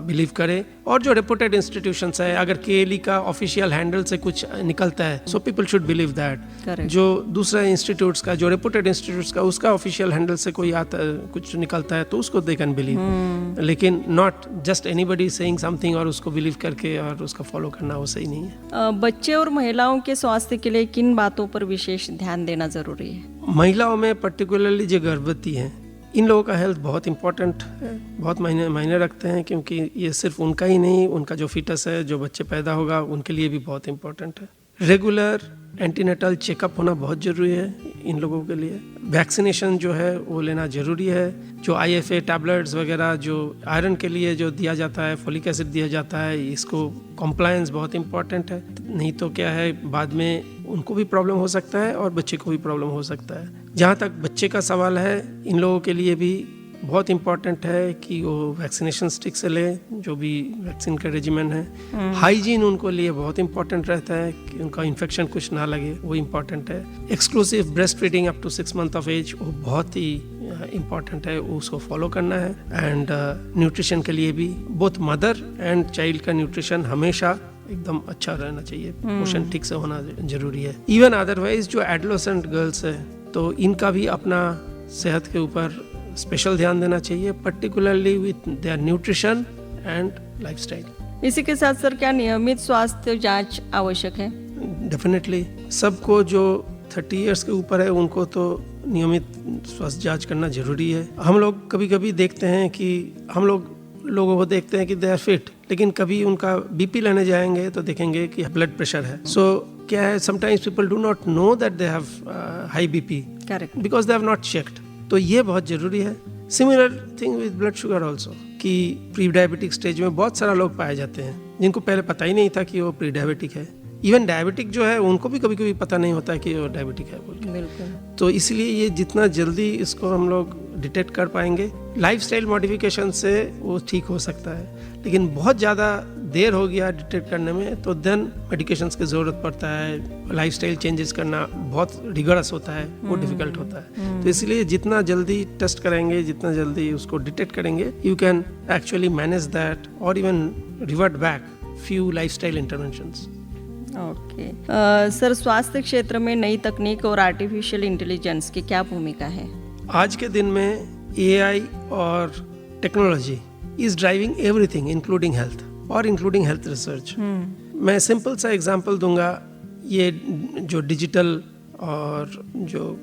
बिलीव करें। और जो रेपुटेड इंस्टीट्यूशंस है, अगर KLE का ऑफिशियल हैंडल से कुछ निकलता है, so people should believe that. जो दूसरे इंस्टीट्यूट्स का, जो रेपुटेड इंस्टीट्यूट्स का, उसका ऑफिशियल हैंडल से कोई आता कुछ निकलता है तो उसको दे कैन बिलीव, लेकिन not just anybody saying something और उसको बिलीव करके और उसका फॉलो करना वो सही नहीं है।
बच्चे और महिलाओं के स्वास्थ्य के लिए किन बातों पर विशेष ध्यान देना जरूरी है?
महिलाओं में पर्टिकुलरली जो गर्भवती हैं, इन लोगों का हेल्थ बहुत इंपॉर्टेंट है, बहुत मायने रखते हैं, क्योंकि ये सिर्फ उनका ही नहीं, उनका जो फीटस है, जो बच्चे पैदा होगा, उनके लिए भी बहुत इंपॉर्टेंट है। रेगुलर एंटीनेटल चेकअप होना बहुत ज़रूरी है इन लोगों के लिए। वैक्सीनेशन जो है वो लेना ज़रूरी है। जो IFA टैबलेट्स वगैरह जो आयरन के लिए जो दिया जाता है, फोलिक एसिड दिया जाता है, इसको कंप्लायंस बहुत इंपॉर्टेंट है, नहीं तो क्या है बाद में उनको भी प्रॉब्लम हो सकता है और बच्चे को भी प्रॉब्लम हो सकता है। जहाँ तक बच्चे का सवाल है, इन लोगों के लिए भी बहुत इंपॉर्टेंट है कि वो वैक्सीनेशन स्टिक से लें, जो भी वैक्सीन का रेजिमेंट है। हाइजीन उनको लिए बहुत इंपॉर्टेंट रहता है कि उनका इन्फेक्शन कुछ ना लगे, वो इंपॉर्टेंट है। Exclusive breast feeding up to 6 months of age, वो बहुत ही इंपॉर्टेंट है, उसको फॉलो करना है। एंड न्यूट्रिशन के लिए भी बोथ मदर एंड चाइल्ड का न्यूट्रिशन हमेशा एकदम अच्छा रहना चाहिए, पोषण ठीक से होना जरूरी है। इवन अदरवाइज जो एडोलेसेंट गर्ल्स है, तो इनका भी अपना सेहत के ऊपर स्पेशल ध्यान देना चाहिए, particularly with their nutrition and lifestyle.
इसी के साथ सर, क्या नियमित स्वास्थ्य जांच आवश्यक है?
डेफिनेटली सबको जो 30 इयर्स के ऊपर है उनको तो नियमित स्वास्थ्य जांच करना जरूरी है। हम लोग कभी कभी देखते हैं कि हम लोगों को देखते हैं कि दे आर फिट, लेकिन कभी उनका BP लेने जाएंगे तो देखेंगे कि ब्लड प्रेशर है। सो क्या है, sometimes people do not know that they have high BP because they have not checked. तो ये बहुत जरूरी है। Similar thing with blood sugar also, कि प्री डायबिटिक स्टेज में बहुत सारा लोग पाए जाते हैं जिनको पहले पता ही नहीं था कि वो प्री डायबिटिक है। इवन डायबिटिक जो है उनको भी कभी कभी पता नहीं होता कि वो डायबिटिक है बोल के।
बिल्कुल।
तो इसलिए ये जितना जल्दी इसको हम लोग डिटेक्ट कर पाएंगे, लाइफस्टाइल मॉडिफिकेशन से वो ठीक हो सकता है। लेकिन बहुत ज़्यादा देर हो गया डिटेक्ट करने में तो देन मेडिकेशंस की ज़रूरत पड़ता है। लाइफस्टाइल चेंजेस करना बहुत रिगरस होता है, वो डिफिकल्ट होता है। तो इसलिए जितना जल्दी टेस्ट करेंगे, जितना जल्दी उसको डिटेक्ट करेंगे, you can actually manage that और even revert back few lifestyle interventions.
Okay sir, स्वास्थ्य क्षेत्र में नई तकनीक और आर्टिफिशियल इंटेलिजेंस की क्या भूमिका है?
आज के दिन में AI और technology is driving everything including health और इंक्लूडिंग हेल्थ रिसर्च। मैं सिंपल सा एग्जांपल दूंगा, ये जो डिजिटल और जो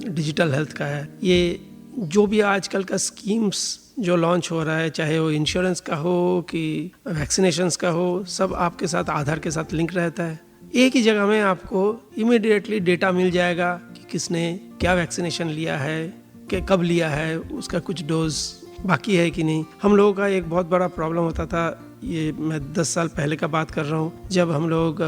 डिजिटल हेल्थ का है, ये जो भी आजकल का स्कीम्स जो लॉन्च हो रहा है, चाहे वो इंश्योरेंस का हो कि वैक्सीनेशंस का हो, सब आपके साथ आधार के साथ लिंक रहता है। एक ही जगह में आपको इमीडिएटली डेटा मिल जाएगा कि किसने क्या वैक्सीनेशन लिया है, कि कब लिया है, उसका कुछ डोज बाकी है कि नहीं। हम लोगों का एक बहुत बड़ा प्रॉब्लम होता था, ये मैं 10 साल पहले का बात कर रहा हूँ, जब हम लोग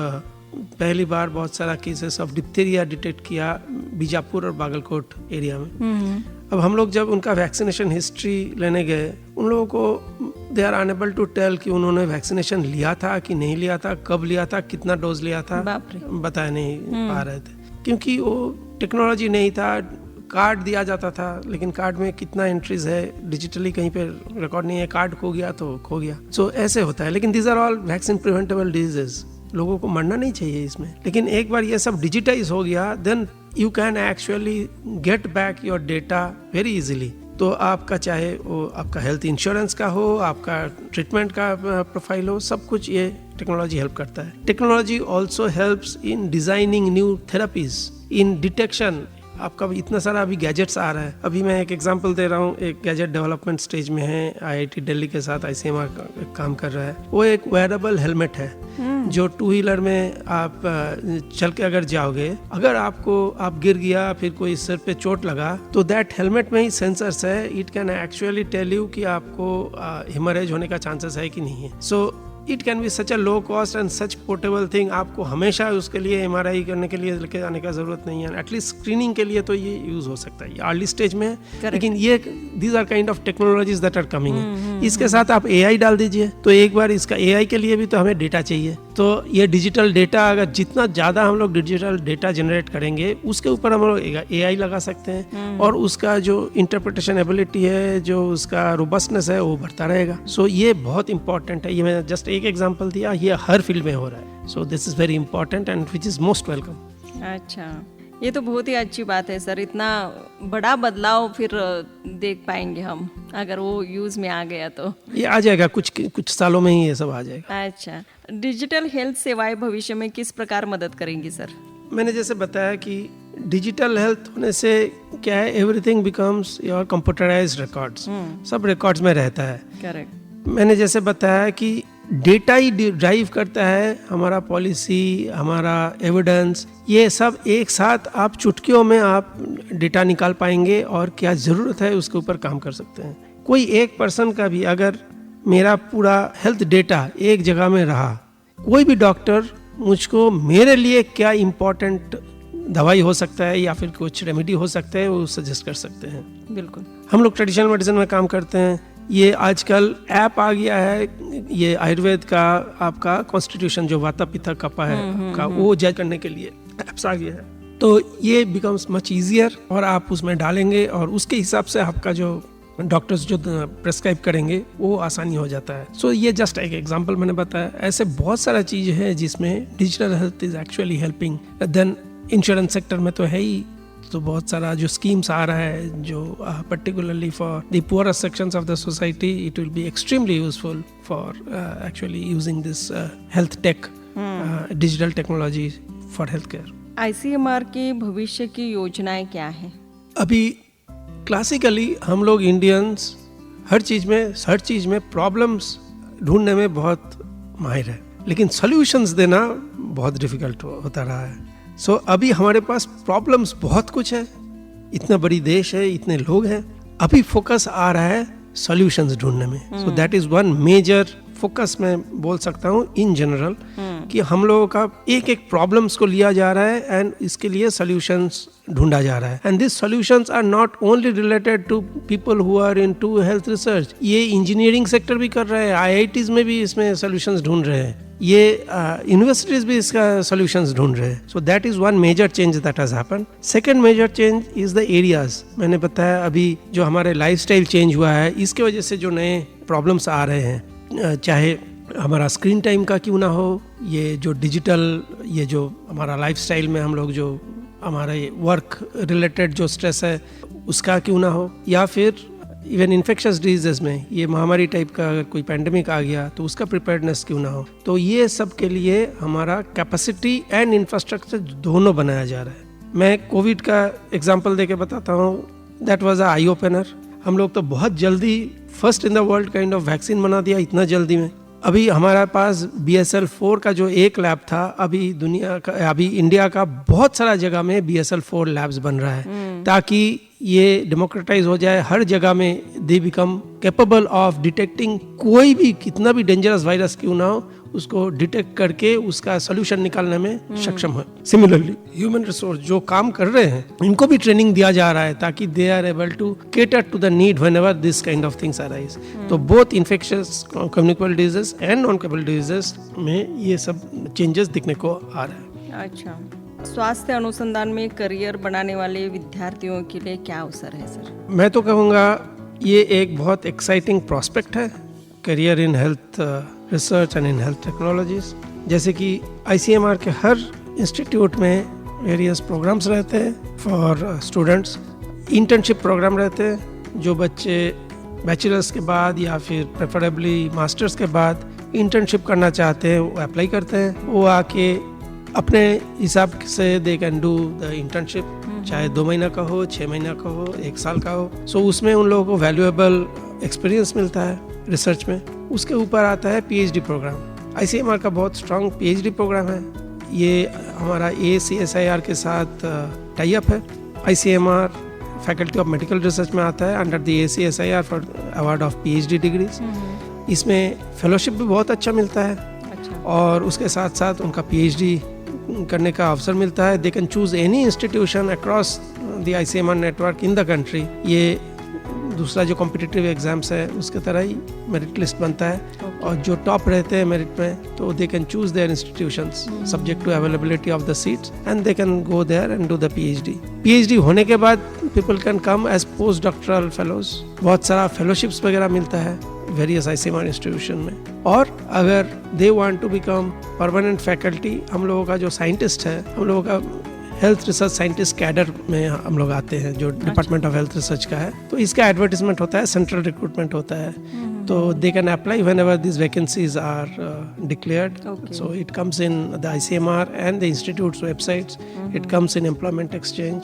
पहली बार बहुत सारा केसेस ऑफ डिप्थीरिया डिटेक्ट किया बीजापुर और बागलकोट एरिया में। अब हम लोग जब उनका वैक्सीनेशन हिस्ट्री लेने गए, उन लोगों को they are unable to tell कि उन्होंने वैक्सीनेशन लिया था कि नहीं लिया था, कब लिया था, कितना डोज लिया था, बता नहीं पा रहे थे, क्योंकि वो टेक्नोलॉजी नहीं था। कार्ड दिया जाता था, लेकिन कार्ड में कितना एंट्रीज है, डिजिटली कहीं पे रिकॉर्ड नहीं है, कार्ड खो गया तो खो गया। सो ऐसे होता है, लेकिन these are all vaccine preventable diseases, लोगों को मरना नहीं चाहिए इसमें। लेकिन एक बार ये सब डिजिटाइज हो गया, then you can actually get back your data very easily. तो आपका चाहे वो आपका हेल्थ इंश्योरेंस का हो, आपका ट्रीटमेंट का प्रोफाइल हो, सब कुछ ये टेक्नोलॉजी हेल्प करता है। Technology also helps in designing new therapies, in detection. आपका इतना सारा अभी गैजेट्स आ रहा है। अभी मैं एक एग्जांपल दे रहा हूँ, एक गैजेट डेवलपमेंट स्टेज में है, IIT दिल्ली के साथ ICMR काम कर रहा है। वो एक वेयरेबल हेलमेट है जो 2 व्हीलर में आप चल के अगर जाओगे, अगर आप गिर गया, फिर कोई सिर पे चोट लगा, तो दैट हेलमेट में ही सेंसर्स है, it can actually tell you कि आपको हेमरेज होने का चांसेस है कि नहीं है। So it can be such a low cost and such portable thing. आपको हमेशा उसके लिए MRI करने के लिए लेके जाने का जरूरत नहीं है। एटलीस्ट स्क्रीनिंग के लिए तो ये यूज हो सकता है, ये अर्ली स्टेज में है, लेकिन ये these are kind of technologies that are coming. इसके साथ आप AI डाल दीजिए, तो एक बार इसका AI के लिए भी तो हमें डेटा चाहिए। तो ये डिजिटल डेटा, अगर जितना ज़्यादा हम लोग डिजिटल डेटा जनरेट करेंगे, उसके ऊपर हम लोग AI लगा सकते हैं, और उसका जो इंटरप्रिटेशन एबिलिटी है, जो उसका रोबस्टनेस है, वो बढ़ता रहेगा। सो ये बहुत इंपॉर्टेंट है। ये मैंने जस्ट एक एग्जांपल दिया, ये हर फील्ड में हो रहा है। So this is very important and which is most welcome.
अच्छा, ये तो बहुत ही अच्छी बात है सर। इतना बड़ा बदलाव फिर देख पाएंगे हम, अगर वो यूज में आ गया तो।
ये आ जाएगा, कुछ सालों में ही ये सब आ जाएगा।
अच्छा, डिजिटल हेल्थ सेवाएं भविष्य में किस प्रकार मदद करेंगी सर?
मैंने जैसे बताया कि डिजिटल हेल्थ होने से क्या है, everything becomes your computerised records, सब रिकॉर्ड्स में रहता है।
करेक्ट।
मैंने जैसे बताया कि डेटा ही ड्राइव करता है हमारा पॉलिसी, हमारा एविडेंस, ये सब एक साथ आप चुटकियों में आप डेटा निकाल पाएंगे और क्या ज़रूरत है उसके ऊपर काम कर सकते हैं। कोई एक पर्सन का भी, अगर मेरा पूरा हेल्थ डेटा एक जगह में रहा, कोई भी डॉक्टर मुझको मेरे लिए क्या इम्पोर्टेंट दवाई हो सकता है या फिर कुछ रेमेडी हो सकता है, वो सजेस्ट कर सकते हैं।
बिल्कुल।
हम लोग ट्रेडिशनल मेडिसिन में काम करते हैं, ये आजकल ऐप आ गया है, ये आयुर्वेद का आपका कॉन्स्टिट्यूशन जो वाता पित्त कफा है का, वो जज करने के लिए ऐप्स आ गया है। तो ये बिकम्स मच इजियर, और आप उसमें डालेंगे और उसके हिसाब से आपका जो डॉक्टर्स जो प्रेस्क्राइब करेंगे वो आसानी हो जाता है। सो ये जस्ट एक एग्जांपल मैंने बताया। ऐसे बहुत सारा चीज़ है जिसमें digital health is actually helping. Then insurance sector में तो है ही, तो बहुत सारा जो स्कीम्स आ रहा है, जो particularly for the poor sections of the society, it will be extremely useful for actually using this health take, digital technology for health care.
ICMR की भविष्य की योजनाएं क्या है?
अभी क्लासिकली हम लोग इंडियंस हर चीज़ में प्रॉब्लम्स ढूंढने में बहुत माहिर है, लेकिन सॉल्यूशंस देना बहुत डिफिकल्ट होता रहा है। सो अभी हमारे पास प्रॉब्लम्स बहुत कुछ है, इतना बड़ी देश है, इतने लोग हैं, अभी फोकस आ रहा है सॉल्यूशंस ढूंढने में। So that is one major focus मैं बोल सकता हूँ इन जनरल, कि हम लोगों का एक एक प्रॉब्लम्स को लिया जा रहा है एंड इसके लिए सॉल्यूशंस ढूंढा जा रहा है। And this solutions are not only related to people who are into health research, ये इंजीनियरिंग सेक्टर भी कर रहे हैं, IITs में भी इसमें सॉल्यूशंस ढूंढ रहे हैं, ये यूनिवर्सिटीज भी इसका सॉल्यूशंस ढूंढ रहे हैं। So that is one major change that has happened. Second major change is the areas. मैंने बताया अभी जो हमारे लाइफस्टाइल चेंज हुआ है, इसके वजह से जो नए प्रॉब्लम्स आ रहे हैं, चाहे हमारा स्क्रीन टाइम का क्यों ना हो, ये जो डिजिटल, ये जो हमारा लाइफस्टाइल में हम लोग जो हमारे वर्क रिलेटेड जो स्ट्रेस है उसका क्यों ना हो, या फिर इवन इन्फेक्शस डिजीजेस में ये महामारी टाइप का अगर कोई पैंडेमिक आ गया तो उसका प्रिपेयर्डनेस क्यों ना हो। तो ये सब के लिए हमारा कैपेसिटी एंड इंफ्रास्ट्रक्चर दोनों बनाया जा रहा है। मैं कोविड का एग्जांपल देके बताता हूँ, that was a eye opener. हम लोग तो बहुत जल्दी first in the world kind of vaccine बना दिया इतना जल्दी में। अभी हमारे पास BSL-4 का जो एक लैब था, अभी इंडिया का बहुत सारा जगह में BSL-4 लैब्स बन रहा है, ताकि ये डेमोक्रेटाइज हो जाए। हर जगह में they become capable of detecting कोई भी कितना भी डेंजरस वायरस क्यों ना हो, उसको डिटेक्ट करके उसका सोल्यूशन निकालने में सक्षम है। सिमिलरली ह्यूमन रिसोर्स जो काम कर रहे हैं, इनको भी ट्रेनिंग दिया जा रहा है ताकि they are able to cater to the need whenever this kind of things arise. तो both infectious communicable diseases and non communicable diseases में ये सब चेंजेस दिखने को आ रहा है।
अच्छा, स्वास्थ्य अनुसंधान में करियर बनाने वाले विद्यार्थियों के लिए क्या अवसर है सर?
मैं तो कहूँगा ये एक बहुत एक्साइटिंग प्रॉस्पेक्ट है, career in health research and in health technologies. जैसे कि ICMR के हर इंस्टीट्यूट में वेरियस प्रोग्राम्स रहते हैं फॉर स्टूडेंट्स। इंटर्नशिप प्रोग्राम रहते हैं, जो बच्चे बैचलर्स के बाद या फिर प्रेफरेबली मास्टर्स के बाद इंटर्नशिप करना चाहते हैं वो अप्लाई करते हैं। वो आके अपने हिसाब से they can do the internship, चाहे 2 महीना का हो, 6 महीना का हो, 1 साल का हो। सो उसमें उन लोगों को वैल्यूएबल एक्सपीरियंस मिलता है रिसर्च में। उसके ऊपर आता है PhD प्रोग्राम। ICMR का बहुत स्ट्रॉन्ग PhD प्रोग्राम है। ये हमारा ACSIR के साथ टाई अप है। ICMR faculty of medical research में आता है under the ACSIR for award of PhD degrees. इसमें फेलोशिप भी बहुत अच्छा मिलता है।
अच्छा।
और उसके साथ साथ उनका PhD करने का अवसर मिलता है। दे can choose any institution across the ICMR network in the country. ये दूसरा जो कॉम्पिटिटिव एग्जाम्स है उसके तरह ही मेरिट लिस्ट बनता है। और जो टॉप रहते हैं मेरिट में तो they can choose their institutions subject to availability of the seats and they can go there and do the PhD होने के बाद people can come as post doctoral fellows. बहुत सारा फेलोशिप्स वगैरह मिलता है वेरियस ICMR इंस्टीट्यूशन में। और अगर they want to become permanent faculty, हम लोगों का जो साइंटिस्ट है, हम लोगों का हेल्थ रिसर्च साइंटिस्ट कैडर में हम लोग आते हैं जो डिपार्टमेंट ऑफ हेल्थ रिसर्च का है। तो इसका एडवर्टाइजमेंट होता है, सेंट्रल रिक्रूटमेंट होता है। तो they can apply whenever this vacancies are declared. So it comes in the ICMR and the institutes websites. It comes in employment exchange,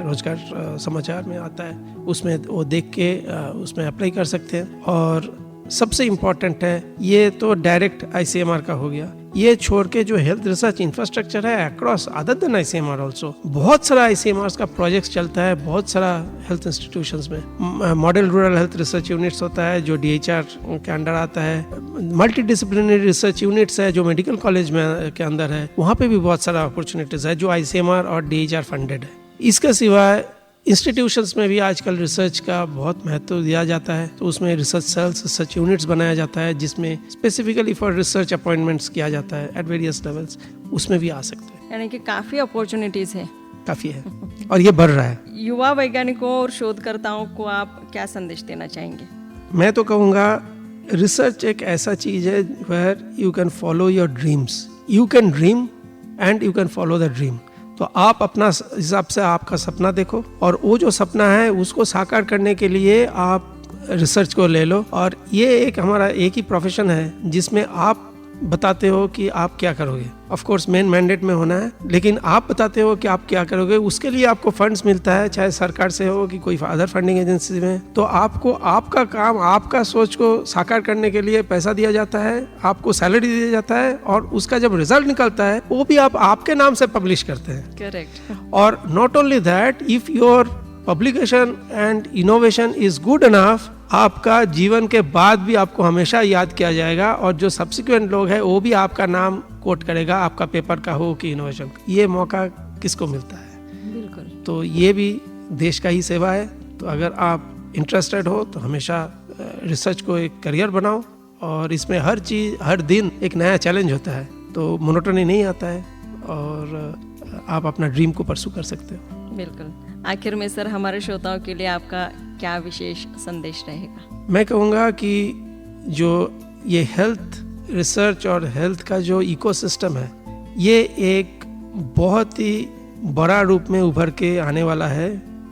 Rozgar Samachar में आता है। उसमें वो देख के उसमें अप्लाई कर सकते हैं। और सबसे इम्पॉर्टेंट है, ये तो डायरेक्ट ICMR का हो गया। ये छोड़ के जो हेल्थ रिसर्च इंफ्रास्ट्रक्चर है across other than ICMR also, बहुत सारा ICMR का प्रोजेक्ट्स चलता है बहुत सारा हेल्थ इंस्टीट्यूशंस में। Model rural health research units होता है जो DHR के अंडर आता है। मल्टी डिसिप्लिनरी रिसर्च यूनिट्स है जो मेडिकल कॉलेज में के अंदर है। वहाँ पे भी बहुत सारा अपॉर्चुनिटीज है जो ICMR और DHR फंडेड है। इसके सिवाय इंस्टीट्यूशंस में भी आजकल रिसर्च का बहुत महत्व दिया जाता है। तो उसमें रिसर्च सेल्स, रिसर्च यूनिट्स बनाया जाता है जिसमें स्पेसिफिकली फॉर रिसर्च अपॉइंटमेंट्स किया जाता है एट वेरियस लेवल्स। उसमें भी आ सकते हैं।
यानी कि काफ़ी अपॉर्चुनिटीज़ है।
काफ़ी है और ये बढ़ रहा है।
युवा वैज्ञानिकों और शोधकर्ताओं को आप क्या संदेश देना चाहेंगे?
मैं तो कहूँगा रिसर्च एक ऐसा चीज़ है where you can follow your dreams. You can dream and you can follow the dream. तो आप अपना हिसाब से आपका सपना देखो और वो जो सपना है उसको साकार करने के लिए आप रिसर्च को ले लो। और ये एक हमारा एक ही प्रोफेशन है जिसमें आप बताते हो कि आप क्या करोगे। ऑफ कोर्स मेन मैंडेट में होना है, लेकिन आप बताते हो कि आप क्या करोगे। उसके लिए आपको फंड्स मिलता है, चाहे सरकार से हो कि कोई अदर फंडिंग एजेंसी में। तो आपको आपका काम, आपका सोच को साकार करने के लिए पैसा दिया जाता है, आपको सैलरी दिया जाता है और उसका जब रिजल्ट निकलता है वो भी आप आपके नाम से पब्लिश करते हैं।
करेक्ट।
और not only that, if your publication and innovation is good enough, आपका जीवन के बाद भी आपको हमेशा याद किया जाएगा और जो सब्सिक्वेंट लोग हैं वो भी आपका नाम कोट करेगा, आपका पेपर का हो कि इनोवेशन का। ये मौका किसको मिलता है?
बिल्कुल।
तो ये भी देश का ही सेवा है। तो अगर आप इंटरेस्टेड हो तो हमेशा रिसर्च को एक करियर बनाओ और इसमें हर चीज़, हर दिन एक नया चैलेंज होता है, तो मोनोटोनी नहीं आता है और आप अपना ड्रीम को परसू कर सकते हो।
बिल्कुल। आखिर में सर, हमारे श्रोताओं के लिए आपका क्या विशेष संदेश रहेगा?
मैं कहूँगा कि जो ये हेल्थ रिसर्च और हेल्थ का जो इकोसिस्टम है, ये एक बहुत ही बड़ा रूप में उभर के आने वाला है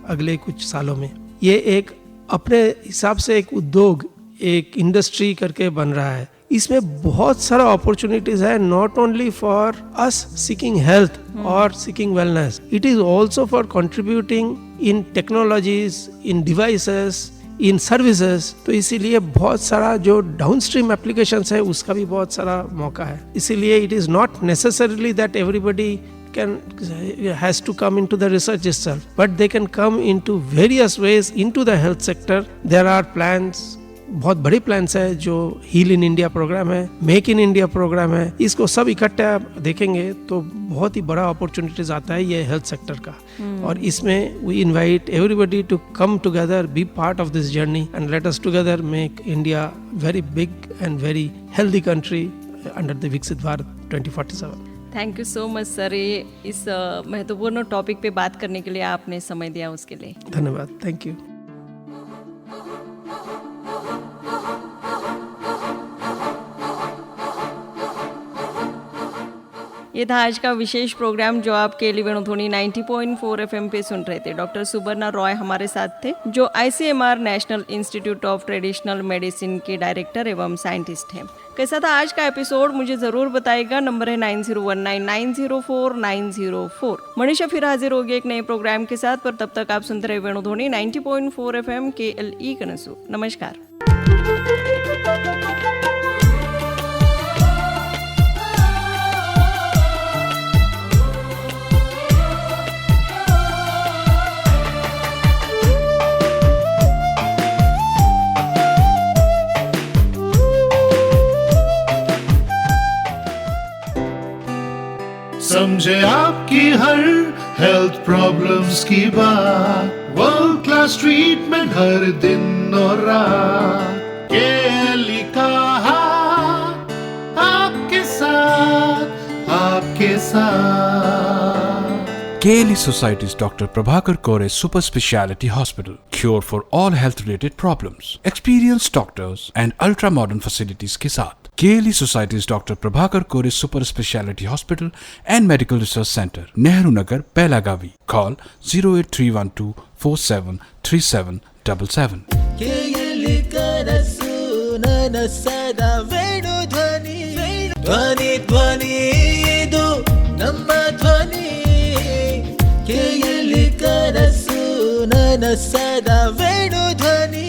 अगले कुछ सालों में। ये एक अपने हिसाब से एक उद्योग, एक इंडस्ट्री करके बन रहा है। इसमें बहुत सारा अपॉर्चुनिटीज है, not only for us seeking health और seeking wellness, it is also for contributing in technologies, in devices, in services. तो इसीलिए बहुत सारा जो डाउनस्ट्रीम एप्लीकेशंस है उसका भी बहुत सारा मौका है। इसीलिए it is not necessarily that everybody has to come into the research itself, but they can come into various ways into the health sector. There are plans, बहुत बड़ी प्लान्स है, जो हील इन इंडिया प्रोग्राम है, make in India programme है। इसको सब इकट्ठा देखेंगे तो बहुत ही बड़ा अपॉर्चुनिटीज आता है ये हेल्थ सेक्टर का। और इसमें we invite everybody to come together, be part of this journey and let us together make India very big and very healthy country under the Viksit Bharat 2047।
Thank you so much sir, ये इस महत्वपूर्ण topic पे बात करने के लिए आपने समय दिया, उसके लिए
धन्यवाद। Thank you.
ये था आज का विशेष प्रोग्राम जो आप केली वेणुध्वनि 90.4 FM पे सुन रहे थे। डॉक्टर सुबर्णा रॉय हमारे साथ थे, जो ICMR national institute of traditional medicine के डायरेक्टर एवं साइंटिस्ट हैं। कैसा था आज का एपिसोड, मुझे जरूर बताइएगा। नंबर है 9019904904। मनीषा फिर हाजिर होगी एक नए प्रोग्राम के साथ, पर तब तक आप सुनते रहे वेणुध्वनि 90.4 FM KLE कनसू। नमस्कार।
समझे आपकी हर हेल्थ प्रॉब्लम्स की बात, वर्ल्ड क्लास ट्रीटमेंट हर दिन और रात, केली का हाथ आपके साथ, आपके साथ।
KLE Society's Dr. Prabhakar Kore Super Speciality Hospital. Cure for all health related problems. Experienced doctors and ultra modern facilities के साथ KLE Society's Dr. Prabhakar Kore Super Speciality Hospital and Medical Research Center, Nehru Nagar, Pelagavi. Call 08312 473777.
केली Kanasu none सदा वेणुध्वनि, ध्वनि ध्वनि ಇದು ನಮ್ಮ ಧ್ವನಿ। केली कनसु नन सदा वेणुध्वनि।